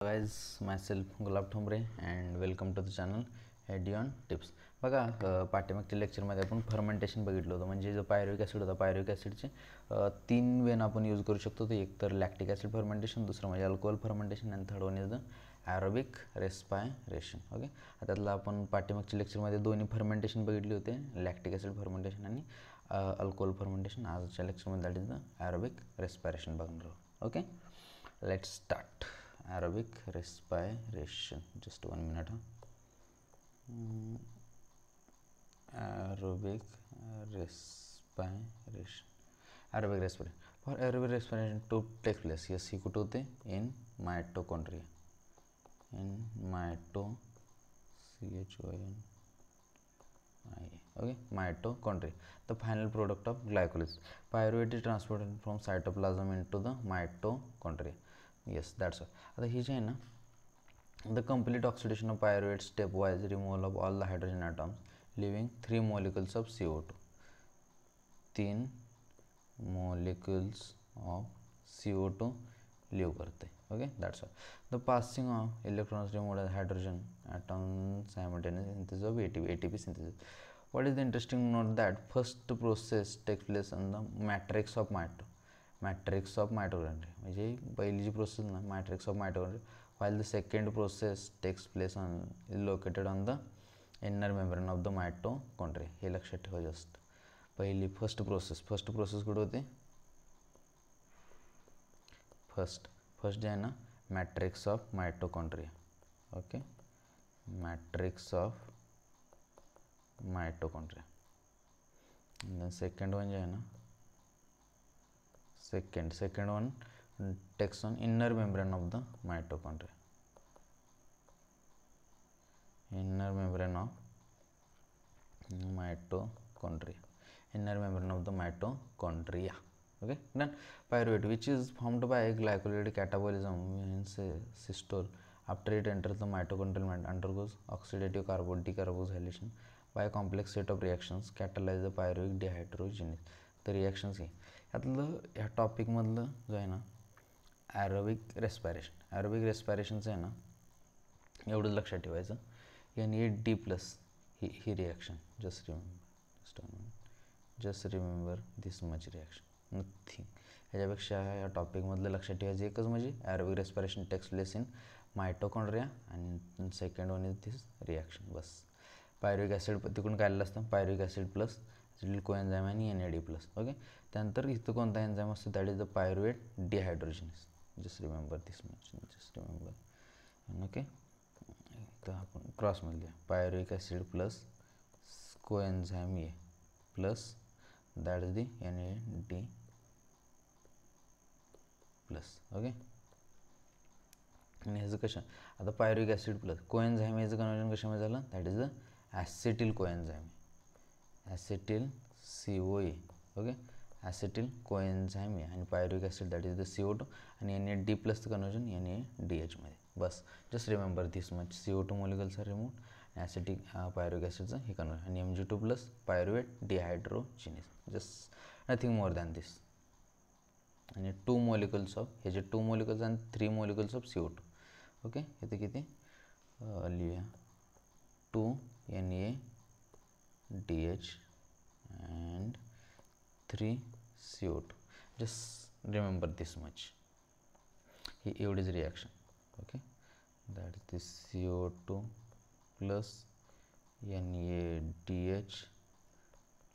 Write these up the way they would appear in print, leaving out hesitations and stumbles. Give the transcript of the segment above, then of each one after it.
guys, myself Gulab Thombre and welcome to the channel Edion Tips. बघा पाठीमागच्या लेक्चरमध्ये आपण फर्मेंटेशन बघितलं होतं. म्हणजे जो पायरुविक ॲसिड होता, पायरुविक ॲसिडचे 3 वेन आपण यूज करू शकतो. ते एक तर लॅक्टिक ॲसिड फर्मेंटेशन, दुसरं म्हणजे अल्कोहोल फर्मेंटेशन आणि third one is the aerobic respiration. Okay, त्यातला आपण पाठीमागच्या लेक्चरमध्ये दोन्ही फर्मेंटेशन बघितले होते, लॅक्टिक ॲसिड फर्मेंटेशन आणि अल्कोहोल फर्मेंटेशन. आजच्या लेक्चरमध्ये that is the aerobic respiration बघणार आहोत. Okay, let's start. Aerobic respiration, just 1 minute. Aerobic respiration. For aerobic respiration to take place, yes, he could do in mitochondria. In okay, mitochondria, the final product of glycolysis. Pyruvate is transported from cytoplasm into the mitochondria. Yes, that's all. आता ही जी आहे ना, the complete oxidation of pyruvate stepwise removal of all the hydrogen atoms, leaving 3 molecules of CO2. 3 molecules of CO2 leave करते. Okay, that's all. The passing of electrons removed as hydrogen atoms simultaneous synthesis of ATP synthesis. What is the interesting note that first process takes place on the matrix of mitochondria. म्हणजे पहिली जी process ना, matrix of mitochondria, while the second process takes place on is located on the inner membrane of the mitochondria. हे लक्षात ठेवायचं असतं. पहिली first process कुठे होते? फर्स्ट जे आहे ना, matrix of mitochondria. Okay, matrix of mitochondria. Second one जे आहे ना, second one takes on inner membrane of the mitochondria. Inner membrane of the mitochondria. Okay, then pyruvate, which is formed by glycolate catabolism, means systole, after it enters the mitochondrial membrane, undergoes oxidative decarbonylation by a complex set of reactions catalyze the pyruvic dehydrogenase. तर reactions हे यातलं ह्या टॉपिकमधलं जो आहे ना, aerobic रेस्पायरेशनचं आहे ना, एवढंच लक्षात ठेवायचं. NAD+ ही reaction, just remember this much reaction, nothing. ह्याच्यापेक्षा या टॉपिकमधलं लक्षात ठेवायचं एकच, म्हणजे aerobic respiration takes place in mitochondria आणि second one is this reaction. बस. पायरुविक ॲसिड तिकडून काढलेलं असतं, पायरुविक ॲसिड प्लस कोएन्झाइम आणि NAD+. ओके, त्यानंतर इथं कोणता एन्झाइम असतो? That is the pyruvate dehydrogenase. Just remember this much, just remember. Okay, तर आपण क्रॉसमध्ये लिहा, pyruvic acid plus coenzyme A plus that is the NAD+. Okay, आणि ह्याचं कशा, आता पायरुविक ॲसिड प्लस कोएन्झाइम याचं कन्वर्जन कशामध्ये झालं? That is the acetyl coenzyme, acetyl COA. Okay, acetyl coenzyme आहे आणि pyruvic acid that is the CO2 आणि NAD+ कन्वर्जन NADH मध्ये. बस, just remember this much. CO2 molecules are removed, acetic pyruvic ॲसिडचं हे कन्वर्जन, आणि Mg2+ pyruvate dehydrogenase. Just nothing more than this. आणि 2 molecules of, हे जे 2 मोलिक्युल्स आणि 3 मोलिक्युल्स ऑफ CO2. ओके, इथे किती लिहूया? 2 NADH and 3 CO2. just remember this much. ही एवढीच reaction. Okay, that is this CO2 plus NADH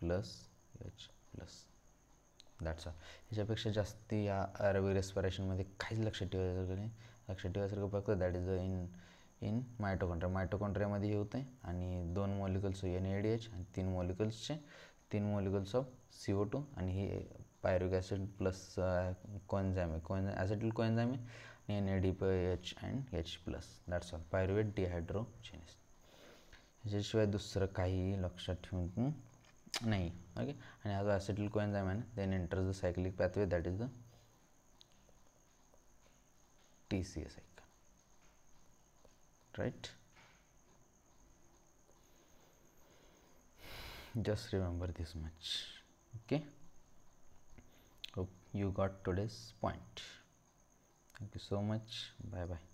plus H plus, that's all. ह्याच्यापेक्षा जास्त या ॲरोबिक रेस्पिरेशनमध्ये काहीच लक्षात ठेवायचं नाही. लक्षात ठेवायसारखं फक्त दॅट इज इन मायटोकॉन्ड्रियामध्ये हे होतं आहे, आणि 2 मॉलिक्युल्स NADH आणि 3 मॉलिक्युल्स ऑफ CO2 आणि हे pyruvic acid plus coenzyme acetyl coenzyme आणि NADH and H+. That's all, pyruvate dehydrogenase. ह्याच्याशिवाय दुसरं काही लक्षात ठेवून नाही. ओके, आणि हा जो ॲसिटिल कोएन्झाइम आहे ना, then enters the cyclic pathway, that is the TCA cycle. Right, just remember this much. Okay, hope you got today's point. Thank you so much. Bye bye.